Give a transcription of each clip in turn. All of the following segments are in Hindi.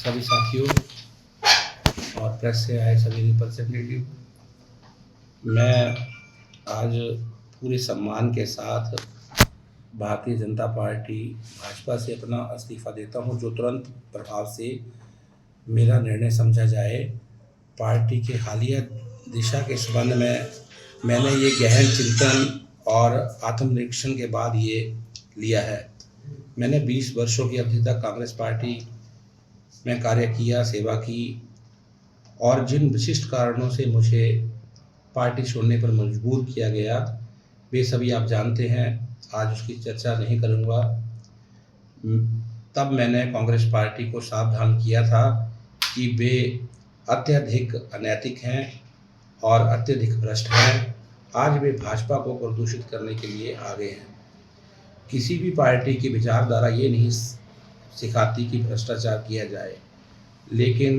सभी साथियों और प्रेस से आए सभी रिप्रेजेंटेटिव, मैं आज पूरे सम्मान के साथ भारतीय जनता पार्टी भाजपा से अपना इस्तीफ़ा देता हूं, जो तुरंत प्रभाव से मेरा निर्णय समझा जाए। पार्टी के हालिया दिशा के संबंध में मैंने ये गहन चिंतन और आत्मनिरीक्षण के बाद ये लिया है। मैंने 20 वर्षों की अवधि तक कांग्रेस पार्टी में कार्य किया, सेवा की, और जिन विशिष्ट कारणों से मुझे पार्टी छोड़ने पर मजबूर किया गया वे सभी आप जानते हैं। आज उसकी चर्चा नहीं करूँगा। तब मैंने कांग्रेस पार्टी को सावधान किया था कि वे अत्यधिक अनैतिक हैं और अत्यधिक भ्रष्ट हैं। आज वे भाजपा को प्रदूषित करने के लिए आ गए हैं। किसी भी पार्टी की विचारधारा ये नहीं सिखाती कि भ्रष्टाचार किया जाए, लेकिन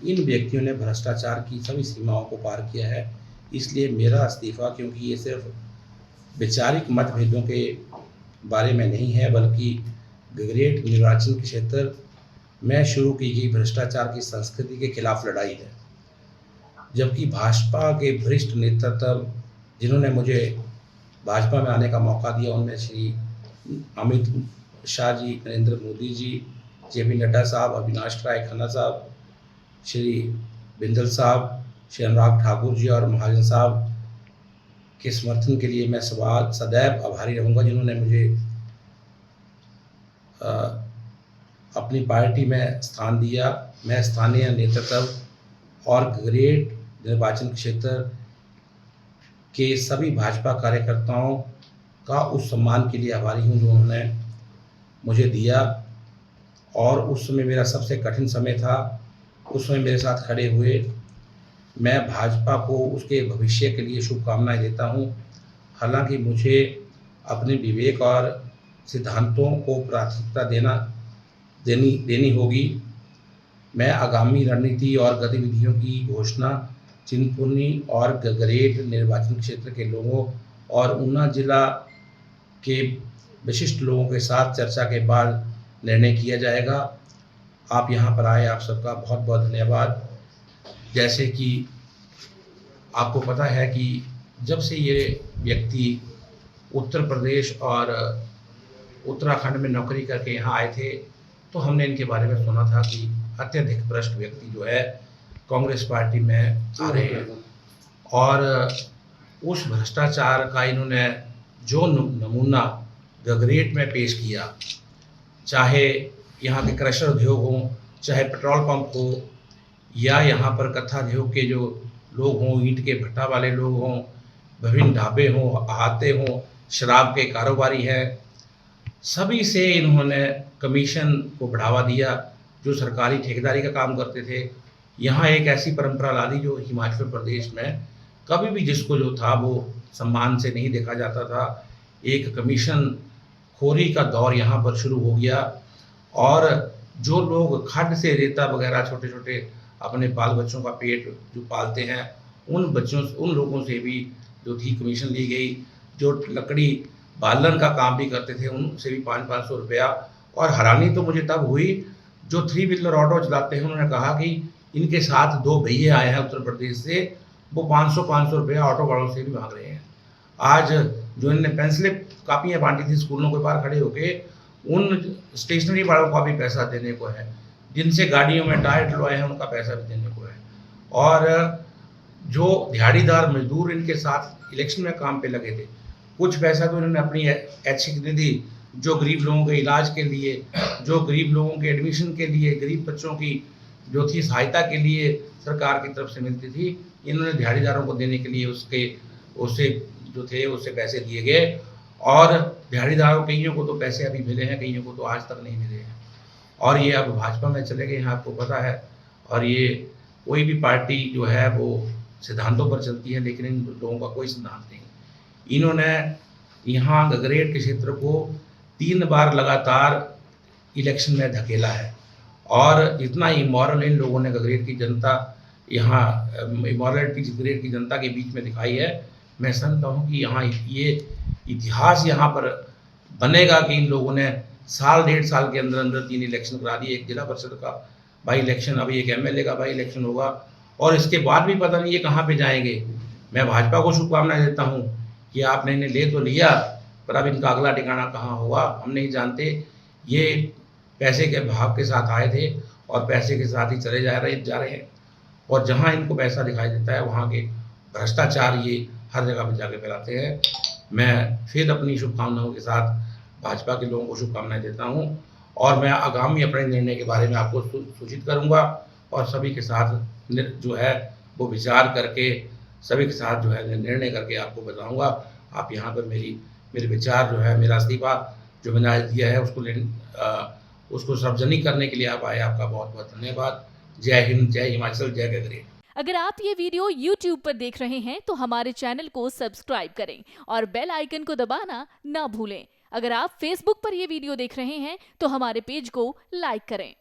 इन व्यक्तियों ने भ्रष्टाचार की सभी सीमाओं को पार किया है। इसलिए मेरा इस्तीफ़ा, क्योंकि ये सिर्फ वैचारिक मतभेदों के बारे में नहीं है, बल्कि गगरेट निर्वाचन क्षेत्र में शुरू की गई भ्रष्टाचार की संस्कृति के खिलाफ लड़ाई है। जबकि भाजपा के वरिष्ठ नेतृत्व जिन्होंने मुझे भाजपा में आने का मौका दिया, उनमें श्री अमित शाह जी, नरेंद्र मोदी जी, जेपी नड्डा साहब, अविनाश राय खन्ना साहब, श्री बिंदल साहब, श्री अनुराग ठाकुर जी और महाजन साहब के समर्थन के लिए मैं सदैव आभारी रहूँगा, जिन्होंने मुझे अपनी पार्टी में स्थान दिया। मैं स्थानीय नेतृत्व और गगरेट निर्वाचन क्षेत्र के सभी भाजपा कार्यकर्ताओं का उस सम्मान के लिए आभारी हूँ जो उन्होंने मुझे दिया। और उस समय मेरा सबसे कठिन समय था, उस समय मेरे साथ खड़े हुए। मैं भाजपा को उसके भविष्य के लिए शुभकामनाएं देता हूं। हालांकि मुझे अपने विवेक और सिद्धांतों को प्राथमिकता देनी होगी। मैं आगामी रणनीति और गतिविधियों की घोषणा चिंतपूर्णी और गगरेट निर्वाचन क्षेत्र के लोगों और ऊना जिला के विशिष्ट लोगों के साथ चर्चा के बाद निर्णय किया जाएगा। आप यहाँ पर आए, आप सबका बहुत बहुत धन्यवाद। जैसे कि आपको पता है कि जब से ये व्यक्ति उत्तर प्रदेश और उत्तराखंड में नौकरी करके यहाँ आए थे, तो हमने इनके बारे में सुना था कि अत्यधिक भ्रष्ट व्यक्ति जो है कांग्रेस पार्टी में आ रहे हैं। और उस भ्रष्टाचार का इन्होंने जो नमूना गगरेट में पेश किया, चाहे यहाँ के क्रशर उद्योग हों, चाहे पेट्रोल पंप हो, या यहाँ पर कत्था उद्योग के जो लोग हों, ईंट के भट्टा वाले लोग हों, विभिन्न ढाबे हों, अहाते हों, शराब के कारोबारी हैं, सभी से इन्होंने कमीशन को बढ़ावा दिया। जो सरकारी ठेकेदारी का काम करते थे, यहाँ एक ऐसी परंपरा ला दी जो हिमाचल प्रदेश में कभी भी जिसको जो था वो सम्मान से नहीं देखा जाता था। एक कमीशन खोरी का दौर यहाँ पर शुरू हो गया। और जो लोग खड्ड से रेता वगैरह छोटे छोटे अपने बाल बच्चों का पेट जो पालते हैं, उन लोगों से भी जो थी कमीशन ली गई। जो लकड़ी बालन का काम भी करते थे, उनसे भी 500-500 रुपया। और हैरानी तो मुझे तब हुई, जो 3 व्हीलर ऑटो चलाते हैं, उन्होंने कहा कि इनके साथ 2 भैया आए हैं उत्तर प्रदेश से, वो 500-500 रुपया ऑटो वालों से भी मांग रहे हैं। आज जो इन्होंने पेंसिलें कापियाँ बांटी थी स्कूलों के बाहर खड़े होके, उन स्टेशनरी वालों का भी पैसा देने को है। जिनसे गाड़ियों में टायर डलवाए हैं उनका पैसा भी देने को है। और जो दिहाड़ीदार मजदूर इनके साथ इलेक्शन में काम पे लगे थे, कुछ पैसा तो इन्होंने अपनी ऐच्छिक निधि, जो गरीब लोगों के इलाज के लिए, जो गरीब लोगों के एडमिशन के लिए, गरीब बच्चों की जो थी सहायता के लिए सरकार की तरफ से मिलती थी, इन्होंने दिहाड़ीदारों को देने के लिए उससे जो थे उससे पैसे दिए गए। और दिहाड़ीदारों कईयों को तो पैसे अभी मिले हैं, कईयों को तो आज तक नहीं मिले हैं। और ये अब भाजपा में चले गए हैं, आपको पता है। और ये कोई भी पार्टी जो है वो सिद्धांतों पर चलती है, लेकिन इन लोगों का कोई सिद्धांत नहीं। इन्होंने यहाँ गगरेट के क्षेत्र को 3 बार लगातार इलेक्शन में धकेला है। और इतना इमोरल इन लोगों ने गगरेट की जनता, यहाँ इमोरलिटी गगरेट की जनता के बीच में दिखाई है। मैं समझता हूँ कि यहाँ ये इतिहास यहाँ पर बनेगा कि इन लोगों ने साल 1.5 साल के अंदर अंदर 3 इलेक्शन करा दिए, एक जिला परिषद का बाई इलेक्शन, अभी एक एमएलए का बाई इलेक्शन होगा और इसके बाद भी पता नहीं ये कहाँ पे जाएँगे। मैं भाजपा को शुभकामनाएँ देता हूँ कि आपने इन्हें ले तो लिया, पर अब इनका अगला ठिकाना कहाँ होगा हम नहीं जानते। ये पैसे के भाव के साथ आए थे और पैसे के साथ ही चले जा रहे हैं और जहाँ इनको पैसा दिखाई देता है वहाँ के भ्रष्टाचार ये हर जगह पे जाके फैलाते हैं। मैं फिर अपनी शुभकामनाओं के साथ भाजपा के लोगों को शुभकामनाएँ देता हूँ और मैं आगामी अपने निर्णय के बारे में आपको सूचित करूँगा और सभी के साथ जो है वो विचार करके सभी के साथ जो है निर्णय करके आपको बताऊँगा। आप यहाँ पर मेरे विचार जो है, मेरा इस्तीफ़ा जो मैंने आज दिया है उसको सार्वजनिक करने के लिए आप आए, आपका बहुत-बहुत धन्यवाद। जय हिंद, जय हिमाचल, जय गगरेट। अगर आप ये वीडियो YouTube पर देख रहे हैं तो हमारे चैनल को सब्सक्राइब करें और बेल आइकन को दबाना ना भूलें। अगर आप Facebook पर ये वीडियो देख रहे हैं तो हमारे पेज को लाइक करें।